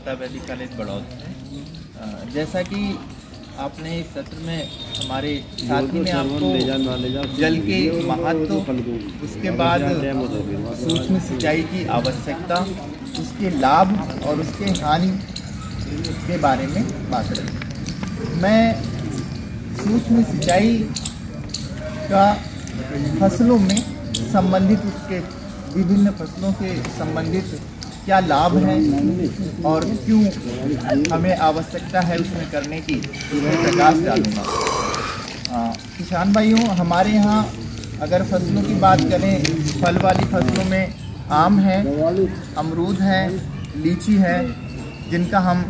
ममता वैदिक कॉलेज बड़ौद से। जैसा कि आपने इस सत्र में हमारे साथी ने आपको जल के महत्व, उसके बाद सूक्ष्म सिंचाई की आवश्यकता, उसके लाभ और उसके हानि के बारे में बात रही। मैं सूक्ष्म सिंचाई का फसलों में संबंधित, उसके विभिन्न फसलों के संबंधित क्या लाभ है और क्यों हमें आवश्यकता है उसमें करने की, उसमें प्रकाश डालूंगा। किसान भाइयों, हमारे यहाँ अगर फसलों की बात करें, फल वाली फसलों में आम है, अमरूद है, लीची है, जिनका हम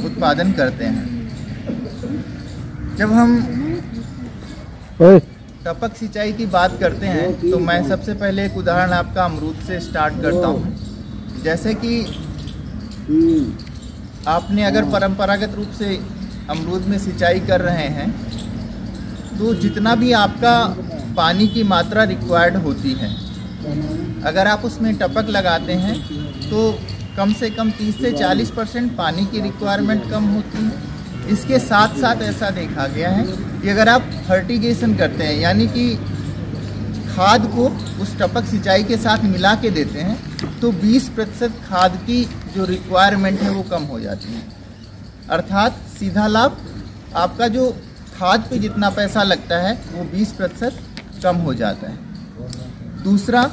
उत्पादन करते हैं। जब हम टपक सिंचाई की बात करते हैं तो मैं सबसे पहले एक उदाहरण आपका अमरूद से स्टार्ट करता हूँ। जैसे कि आपने अगर परंपरागत रूप से अमरूद में सिंचाई कर रहे हैं तो जितना भी आपका पानी की मात्रा रिक्वायर्ड होती है, अगर आप उसमें टपक लगाते हैं तो कम से कम 30 से 40% पानी की रिक्वायरमेंट कम होती है। इसके साथ साथ ऐसा देखा गया है कि अगर आप फर्टिगेशन करते हैं, यानी कि खाद को उस टपक सिंचाई के साथ मिला के देते हैं, तो 20% खाद की जो रिक्वायरमेंट है वो कम हो जाती है। अर्थात सीधा लाभ, आपका जो खाद पे जितना पैसा लगता है वो 20% कम हो जाता है। दूसरा,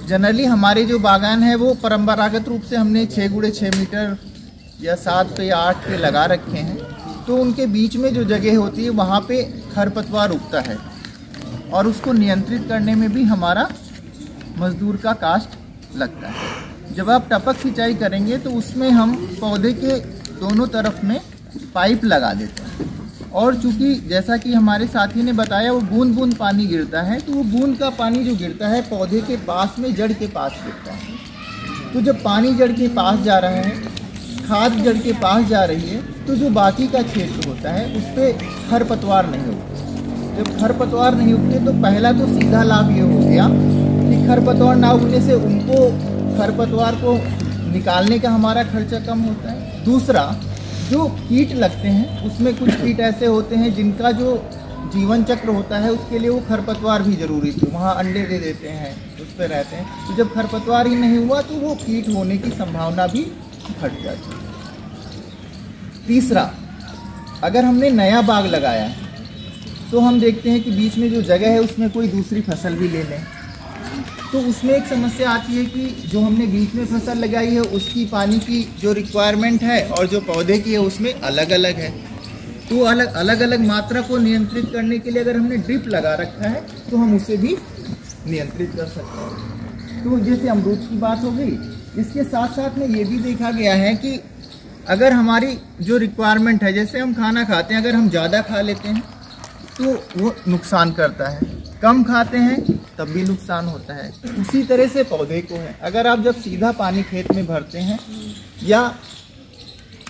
जनरली हमारे जो बागान है वो परंपरागत रूप से हमने 6x6 मीटर या 7 पे या 8 पे लगा रखे हैं, तो उनके बीच में जो जगह होती है वहाँ पे खरपतवार उगता है और उसको नियंत्रित करने में भी हमारा मजदूर का कास्ट लगता है। जब आप टपक सिंचाई करेंगे तो उसमें हम पौधे के दोनों तरफ में पाइप लगा देते हैं, और चूँकि जैसा कि हमारे साथी ने बताया वो बूंद बूंद पानी गिरता है, तो वो बूंद का पानी जो गिरता है पौधे के पास में, जड़ के पास गिरता है। तो जब पानी जड़ के पास जा रहा है, खाद जड़ के पास जा रही है, तो जो बाकी का क्षेत्र होता है उस पर खरपतवार नहीं उगते। जब खरपतवार नहीं उगते तो पहला तो सीधा लाभ ये हो गया कि खरपतवार ना उगने से उनको, खरपतवार को निकालने का हमारा खर्चा कम होता है। दूसरा, जो कीट लगते हैं उसमें कुछ कीट ऐसे होते हैं जिनका जो जीवन चक्र होता है उसके लिए वो खरपतवार भी जरूरी थी, वहाँ अंडे दे देते हैं, उस पर रहते हैं। तो जब खरपतवार ही नहीं हुआ तो वो कीट होने की संभावना भी हट जाती है। तीसरा, अगर हमने नया बाग लगाया है तो हम देखते हैं कि बीच में जो जगह है उसमें कोई दूसरी फसल भी ले लें, तो उसमें एक समस्या आती है कि जो हमने बीच में फसल लगाई है उसकी पानी की जो रिक्वायरमेंट है और जो पौधे की है उसमें अलग अलग है। तो अलग अलग मात्रा को नियंत्रित करने के लिए अगर हमने ड्रिप लगा रखा है तो हम उसे भी नियंत्रित कर सकते हैं। तो जैसे अमरूद की बात हो गई, इसके साथ साथ में ये भी देखा गया है कि अगर हमारी जो रिक्वायरमेंट है, जैसे हम खाना खाते हैं, अगर हम ज़्यादा खा लेते हैं तो वो नुकसान करता है, कम खाते हैं तब भी नुकसान होता है। उसी तरह से पौधे को है, अगर आप जब सीधा पानी खेत में भरते हैं या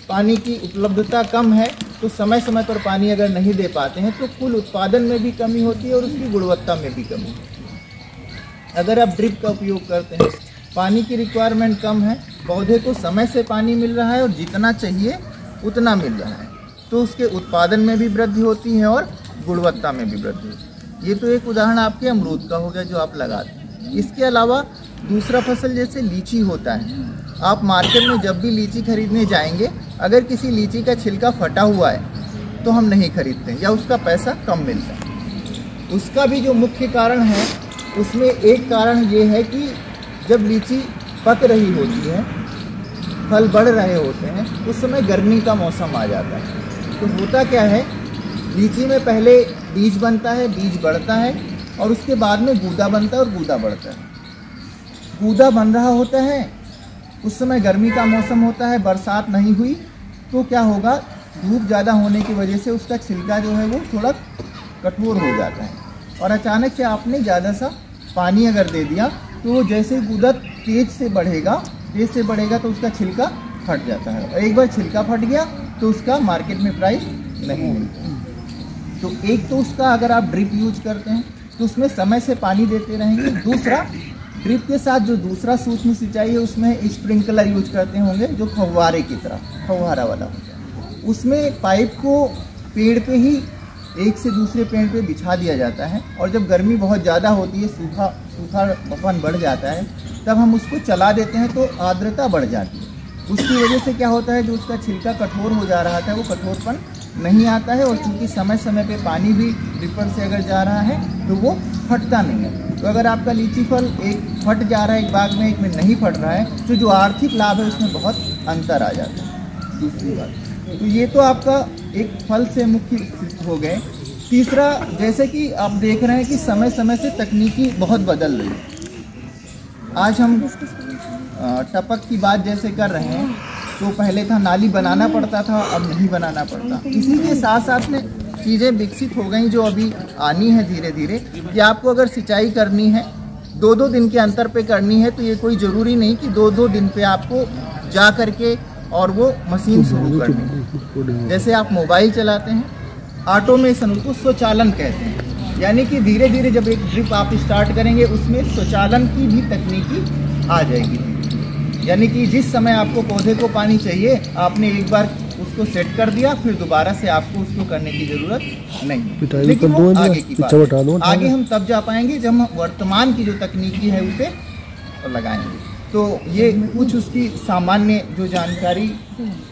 पानी की उपलब्धता कम है तो समय समय पर पानी अगर नहीं दे पाते हैं तो कुल उत्पादन में भी कमी होती है और उसकी गुणवत्ता में भी कमी होती है। अगर आप ड्रिप का उपयोग करते हैं, पानी की रिक्वायरमेंट कम है, पौधे को समय से पानी मिल रहा है और जितना चाहिए उतना मिल रहा है, तो उसके उत्पादन में भी वृद्धि होती है और गुणवत्ता में भी वृद्धि होती है। ये तो एक उदाहरण आपके अमरूद का हो गया जो आप लगाते हैं। इसके अलावा दूसरा फसल जैसे लीची होता है, आप मार्केट में जब भी लीची खरीदने जाएंगे, अगर किसी लीची का छिलका फटा हुआ है तो हम नहीं खरीदते या उसका पैसा कम मिलता है। उसका भी जो मुख्य कारण है, उसमें एक कारण ये है कि जब लीची पक रही होती है, फल बढ़ रहे होते हैं, उस समय गर्मी का मौसम आ जाता है। तो होता क्या है, लीची में पहले बीज बनता है, बीज बढ़ता है और उसके बाद में गूदा बनता है और गूदा बढ़ता है। गूदा बन रहा होता है, उस समय गर्मी का मौसम होता है, बरसात नहीं हुई तो क्या होगा, धूप ज़्यादा होने की वजह से उसका छिलका जो है वो थोड़ा कठोर हो जाता है और अचानक से आपने ज़्यादा सा पानी अगर दे दिया तो जैसे गूदा तेज से बढ़ेगा तो उसका छिलका फट जाता है, और एक बार छिलका फट गया तो उसका मार्केट में प्राइस नहीं मिलता। तो एक तो उसका, अगर आप ड्रिप यूज करते हैं तो उसमें समय से पानी देते रहेंगे। दूसरा, ड्रिप के साथ जो दूसरा सूक्ष्म सिंचाई है उसमें स्प्रिंकलर यूज करते होंगे, जो फव्वारे की तरह फव्वारा वाला होता है। उसमें पाइप को पेड़ पे ही एक से दूसरे पेड़ पे बिछा दिया जाता है, और जब गर्मी बहुत ज़्यादा होती है, सूखापन बढ़ जाता है, तब हम उसको चला देते हैं तो आर्द्रता बढ़ जाती है। उसकी वजह से क्या होता है, जो उसका छिलका कठोर हो जा रहा था वो कठोरपन नहीं आता है, और चूँकि समय समय पे पानी भी ड्रिपर से अगर जा रहा है तो वो फटता नहीं है। तो अगर आपका लीची फल एक फट जा रहा है एक बाग में, एक में नहीं फट रहा है, तो जो आर्थिक लाभ है उसमें बहुत अंतर आ जाता है। दूसरी बात, तो ये तो आपका एक फल से मुख्य हो गए। तीसरा, जैसे कि आप देख रहे हैं कि समय समय से तकनीकी बहुत बदल रही है। आज हम टपक की बात जैसे कर रहे हैं, तो पहले था नाली बनाना पड़ता था, अब नहीं बनाना पड़ता। इसी के साथ साथ में चीज़ें विकसित हो गई जो अभी आनी है धीरे धीरे, कि आपको अगर सिंचाई करनी है 2-2 दिन के अंतर पे करनी है, तो ये कोई ज़रूरी नहीं कि 2-2 दिन पे आपको जा करके और वो मशीन शुरू करनी है। जैसे आप मोबाइल चलाते हैं, ऑटोमेशन उसको स्वचालन कहते हैं, यानी कि धीरे धीरे जब एक ड्रिप आप स्टार्ट करेंगे उसमें स्वचालन की भी तकनीकी आ जाएगी। यानी कि जिस समय आपको पौधे को पानी चाहिए, आपने एक बार उसको सेट कर दिया, फिर दोबारा से आपको उसको करने की जरूरत नहीं। लेकिन वो आगे की बात है, आगे हम तब जा पाएंगे जब हम वर्तमान की जो तकनीकी है उसे लगाएंगे। तो ये कुछ उसकी सामान्य जो जानकारी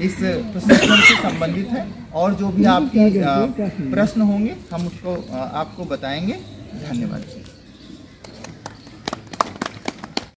इस प्रशिक्षण से संबंधित है, और जो भी आपके प्रश्न होंगे हम उसको आपको बताएंगे। धन्यवाद।